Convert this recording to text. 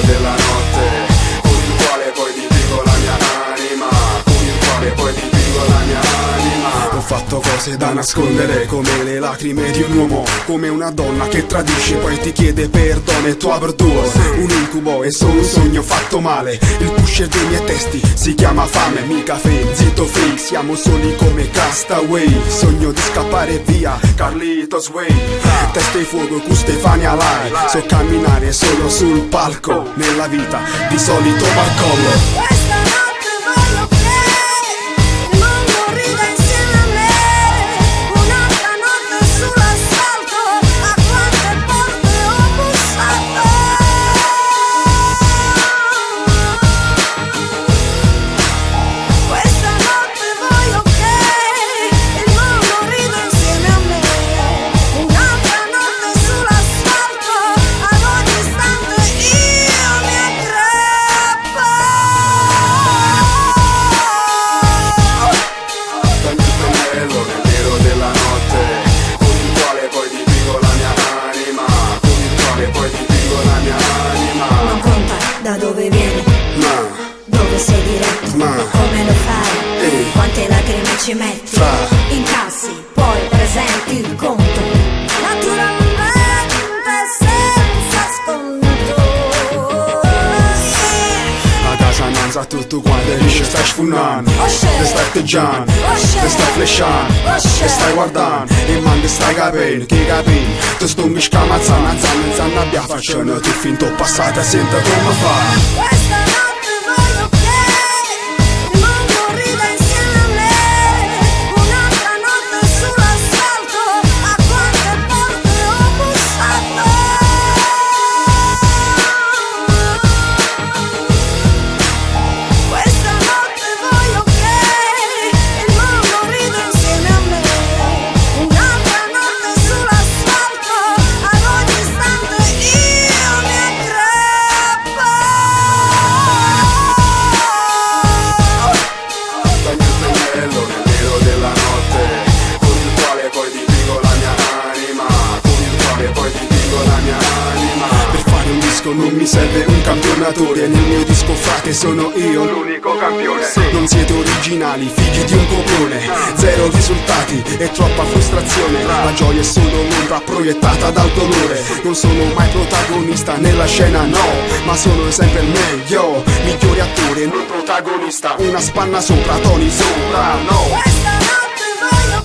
della notte, con il quale poi dipingo la mia anima, con il quale poi dipingo la mia anima. Ho fatto cose da nascondere, come le lacrime di un uomo, come una donna che tradisce poi ti chiede perdono e tu overdose. Un incubo e solo un sogno fatto male, il pusher dei miei testi si chiama fame, mica fame, zitto fake, siamo soli come castaway. Sogno di scappare via, Carlitos Way, testa di fuoco con Stefania Lai. So camminare solo sul palco, nella vita di solito balcollo. Questa notte voglio che il mondo rida insieme a me. Un'altra notte sull'asfalto, a quante porte ho bussato. Questa notte voglio che il mondo rida insieme a me. Un'altra notte sull'asfalto, ad ogni istante io mi aggrappo. Dammi il pennello nel nero della notte, con il quale poi dipingo la mia anima, con il quale poi dipingo la mia anima. Non conta da dove vieni, Ma, dove sei diretto, Ma. come lo fai, Ehi. quante lacrime ci metti, Fra. incassi, poi presenti il conto, naturalmente senza sconto. a casa non sa tutto quando riesci stai sfumando, te stai atteggiando, te stai flashando, te stai guardando, e man te stai capendo, che capi, te sto mi scamazzando, non abbia facendo, ti finto passata, senta come fa. Questa notte voglio che il mondo rida insieme a me. Un'altra notte sull'asfalto, a quante porte ho bussato. Questa notte voglio che il mondo rida insieme a me. Un'altra notte sull'asfalto, ad ogni istante io mi aggrappo. Dammi il pennello nel nero della notte, con il quale poi dipingo la mia anima, con il quale poi dipingo la mia anima. Per fare un disco non mi serve un campionatore, nel mio disco frate sono io l'unico campione. Non siete originali, figli di un copione, zero risultati e troppa frustrazione. La gioia è solo un'ombra proiettata dal dolore. Non sono mai protagonista nella scena, no, ma sono sempre il meglio, migliore attore, non protagonista. Una spanna sopra, Tony Soprano. Questa notte voglio